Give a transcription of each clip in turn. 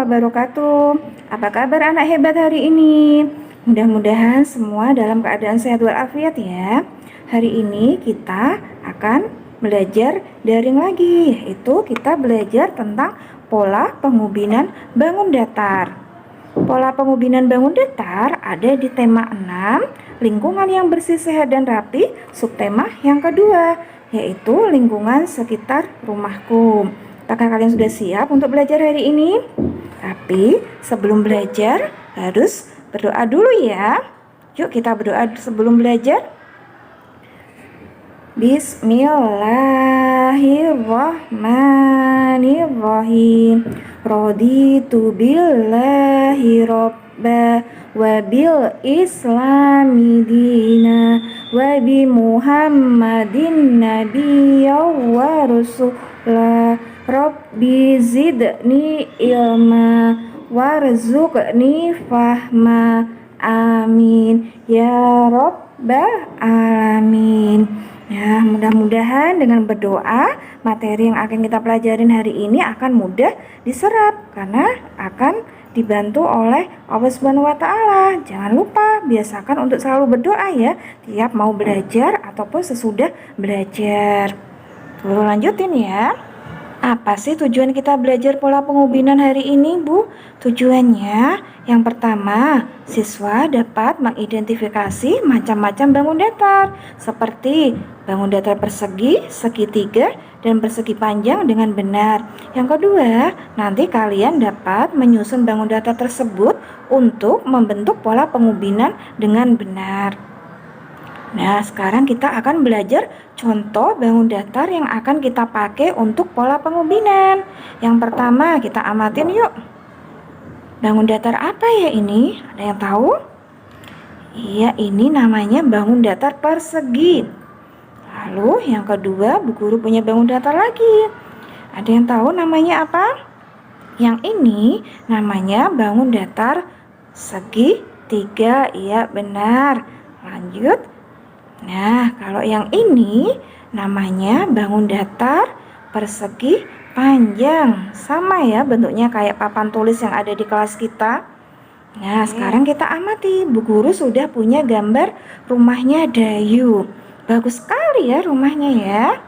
wabarakatuh. Apa kabar anak hebat hari ini? Mudah-mudahan semua dalam keadaan sehat walafiat ya. Hari ini kita akan belajar daring lagi, yaitu kita belajar tentang pola pengubinan bangun datar. Pola pengubinan bangun datar ada di tema 6, lingkungan yang bersih, sehat, dan rapi, subtema yang kedua, yaitu lingkungan sekitar rumahku. Apakah kalian sudah siap untuk belajar hari ini? Tapi sebelum belajar harus berdoa dulu ya. Yuk kita berdoa sebelum belajar. Bismillahirrahmanirrahim. Raditu billahi robba wa bil islami dina wa bi muhammadin nabiyya wa rasulah. Rabbi zidni ilma warzuqni fahma, amin ya rabbal alamin. Ya, mudah-mudahan dengan berdoa materi yang akan kita pelajarin hari ini akan mudah diserap karena akan dibantu oleh Allah Subhanahu wa taala. Jangan lupa biasakan untuk selalu berdoa ya tiap mau belajar ataupun sesudah belajar. Lalu lanjutin ya. Apa sih tujuan kita belajar pola pengubinan hari ini, Bu? Tujuannya yang pertama, siswa dapat mengidentifikasi macam-macam bangun datar, seperti bangun datar persegi, segitiga, dan persegi panjang dengan benar. Yang kedua, nanti kalian dapat menyusun bangun datar tersebut untuk membentuk pola pengubinan dengan benar. Nah, sekarang kita akan belajar contoh bangun datar yang akan kita pakai untuk pola pengubinan. Yang pertama, kita amatin yuk. Bangun datar apa ya ini? Ada yang tahu? Iya, ini namanya bangun datar persegi. Lalu yang kedua, Bu Guru punya bangun datar lagi. Ada yang tahu namanya apa? Yang ini namanya bangun datar segitiga. Iya, benar. Lanjut. Nah, kalau yang ini namanya bangun datar persegi panjang. Sama ya bentuknya kayak papan tulis yang ada di kelas kita. Nah, sekarang kita amati. Bu Guru sudah punya gambar rumahnya Dayu. Bagus sekali ya rumahnya ya.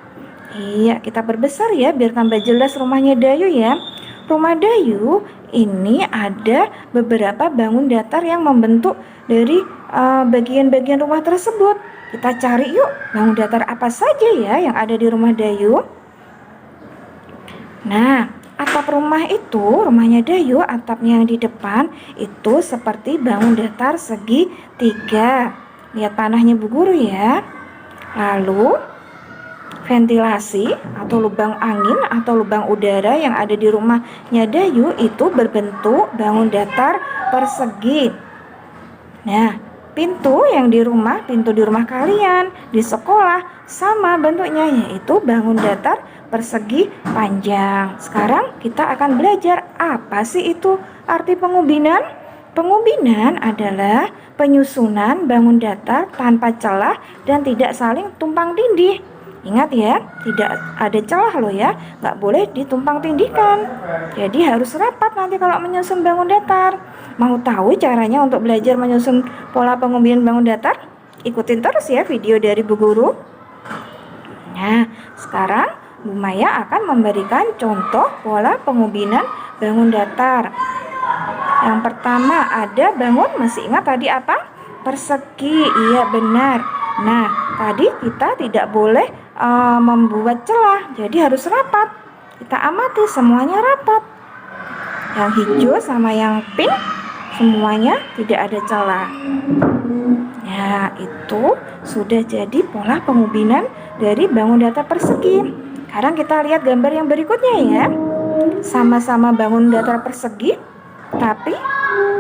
Iya, kita perbesar ya biar tambah jelas rumahnya Dayu ya. Rumah Dayu ini ada beberapa bangun datar yang membentuk dari bagian-bagian rumah tersebut. Kita cari yuk bangun datar apa saja ya yang ada di rumah Dayu. Nah, atap rumah itu, rumahnya Dayu, atapnya yang di depan itu seperti bangun datar segitiga. Lihat panahnya Bu Guru ya. Lalu ventilasi atau lubang angin atau lubang udara yang ada di rumahnya Dayu itu berbentuk bangun datar persegi. Nah, pintu di rumah kalian, di sekolah sama bentuknya, yaitu bangun datar persegi panjang. Sekarang kita akan belajar apa sih itu arti pengubinan. Pengubinan adalah penyusunan bangun datar tanpa celah dan tidak saling tumpang tindih. Ingat ya, tidak ada celah loh ya, nggak boleh ditumpang tindihkan. Jadi harus rapat nanti kalau menyusun bangun datar. Mau tahu caranya untuk belajar menyusun pola pengubinan bangun datar? Ikutin terus ya video dari Bu Guru. Nah, sekarang Bu Maya akan memberikan contoh pola pengubinan bangun datar. Yang pertama ada bangun, masih ingat tadi apa? Persegi, iya benar. Nah, tadi kita tidak boleh membuat celah, jadi harus rapat. Kita amati semuanya rapat. Yang hijau sama yang pink semuanya tidak ada celah. Ya, itu sudah jadi pola pengubinan dari bangun datar persegi. Sekarang kita lihat gambar yang berikutnya ya. Sama-sama bangun datar persegi, tapi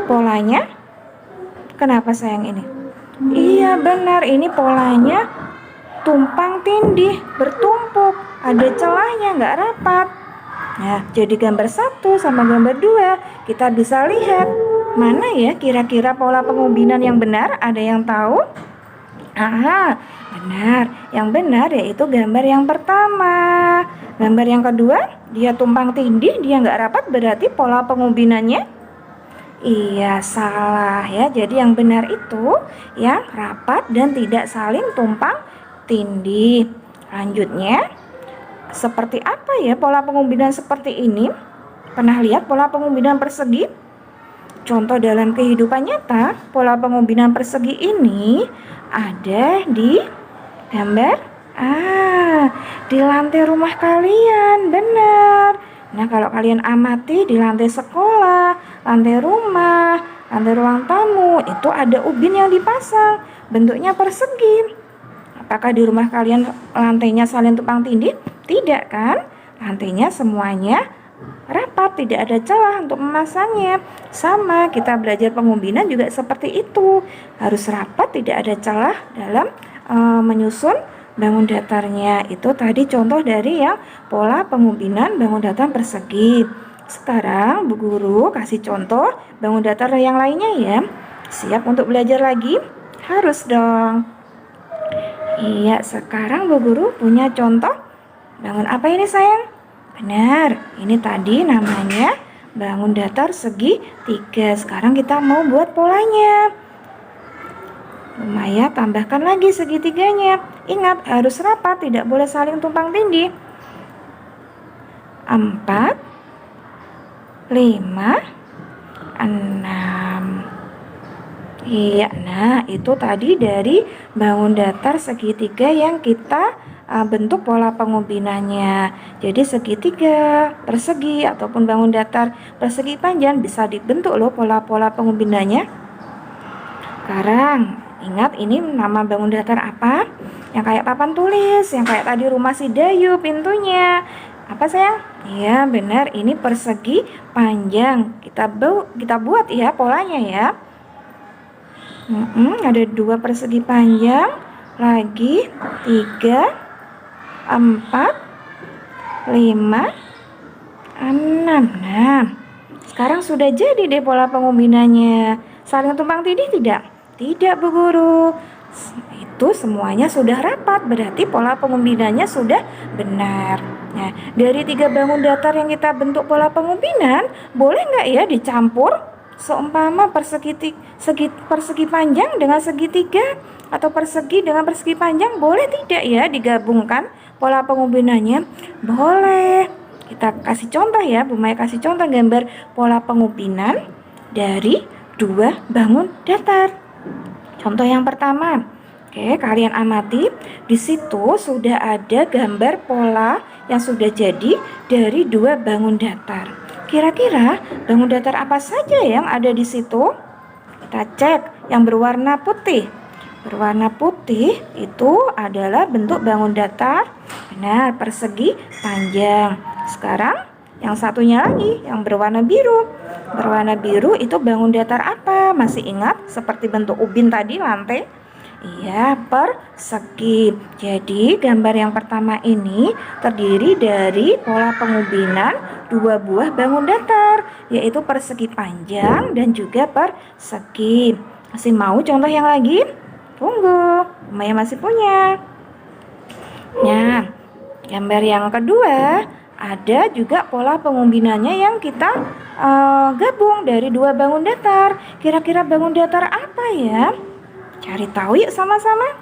polanya kenapa sayang ini? Iya benar, ini polanya tumpang tindih, bertumpuk, ada celahnya, nggak rapat. Nah, jadi gambar 1 sama gambar 2 kita bisa lihat mana ya kira-kira pola pengubinan yang benar. Ada yang tahu? Aha, benar. Yang benar yaitu gambar yang pertama. Gambar yang kedua, dia tumpang tindih, dia nggak rapat, berarti pola pengumbinannya iya, salah ya. Jadi yang benar itu yang rapat dan tidak saling tumpang tindih. Lanjutnya, seperti apa ya pola pengumbinan seperti ini? Pernah lihat pola pengumbinan persegi? Contoh dalam kehidupan nyata, pola pengumbinan persegi ini ada di gambar di lantai rumah kalian. Benar. Nah, kalau kalian amati di lantai sekolah, lantai rumah, lantai ruang tamu, itu ada ubin yang dipasang, bentuknya persegi. Apakah di rumah kalian lantainya saling tumpang tindih? Tidak kan? Lantainya semuanya rapat, tidak ada celah untuk memasangnya. Sama, kita belajar pengumbinan juga seperti itu. Harus rapat, tidak ada celah dalam menyusun bangun datarnya. Itu tadi contoh dari yang pola pengumbinan bangun datar persegi. Sekarang Bu Guru kasih contoh bangun datar yang lainnya ya. Siap untuk belajar lagi? Harus dong. Iya, sekarang Bu Guru punya contoh bangun apa ini sayang? Benar, ini tadi namanya bangun datar segi 3. Sekarang kita mau buat polanya. Maya tambahkan lagi segitiganya. Ingat, harus rapat, tidak boleh saling tumpang tindih. 4, 5, 6. Iya, nah itu tadi dari bangun datar segitiga yang kita bentuk pola pengumbinannya. Jadi segitiga, persegi, ataupun bangun datar persegi panjang bisa dibentuk loh pola-pola pengumbinannya. Sekarang ingat ini nama bangun datar apa? Yang kayak papan tulis, yang kayak tadi rumah si Dayu pintunya. Apa sayang? Iya benar, ini persegi panjang. Kita buat ya polanya ya. Ada 2 persegi panjang, lagi 3, 4, 5, 6. Nah, sekarang sudah jadi deh pola pengumbinannya. Saling tumpang tindih tidak? Tidak Bu Guru. Itu semuanya sudah rapat, berarti pola pengumbinannya sudah benar. Nah, dari 3 bangun datar yang kita bentuk pola pengumbinan, boleh nggak ya dicampur? Seumpama persegi panjang dengan segitiga atau persegi dengan persegi panjang, boleh tidak ya digabungkan pola pengumbinannya? Boleh. Kita kasih contoh ya, Bu Maya kasih contoh gambar pola pengumbinan dari 2 bangun datar. Contoh yang pertama. Oke, kalian amati, di situ sudah ada gambar pola yang sudah jadi dari 2 bangun datar. Kira-kira bangun datar apa saja yang ada di situ? Kita cek yang berwarna putih. Berwarna putih itu adalah bentuk bangun datar. Benar, persegi panjang. Sekarang yang satunya lagi yang berwarna biru. Berwarna biru itu bangun datar apa? Masih ingat seperti bentuk ubin tadi lantai? Iya, persegi. Jadi gambar yang pertama ini terdiri dari pola pengumbinan 2 buah bangun datar, yaitu persegi panjang dan juga persegi. Masih mau contoh yang lagi? Tunggu, Maya masih punya. Nah, gambar yang kedua ada juga pola pengumbinannya yang kita gabung dari 2 bangun datar. Kira-kira bangun datar apa ya? Cari tahu yuk sama-sama.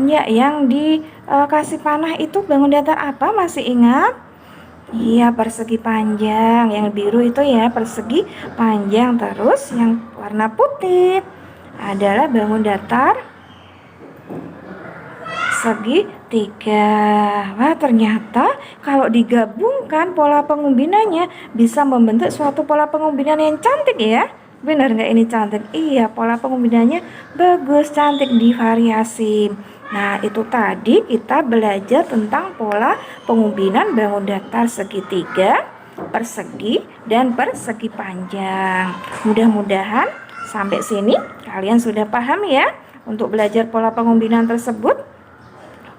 Ya, yang dikasih panah itu bangun datar apa? Masih ingat? Iya, persegi panjang. Yang biru itu ya persegi panjang. Terus yang warna putih adalah bangun datar segitiga. Wah, ternyata kalau digabungkan pola pengumbinannya bisa membentuk suatu pola pengumbinan yang cantik ya. Benar nggak ini cantik? Iya, pola pengumbilannya bagus, cantik, divariasi. Nah, itu tadi kita belajar tentang pola pengumbinan bangun datar segitiga, persegi, dan persegi panjang. Mudah-mudahan sampai sini kalian sudah paham ya untuk belajar pola pengumbinan tersebut.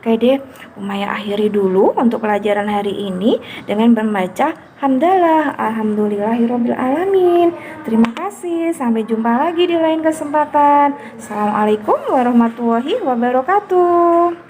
Oke deh, Umaya akhiri dulu untuk pelajaran hari ini dengan membaca hamdalah, alhamdulillahirabbil alamin. Terima kasih, sampai jumpa lagi di lain kesempatan. Assalamualaikum warahmatullahi wabarakatuh.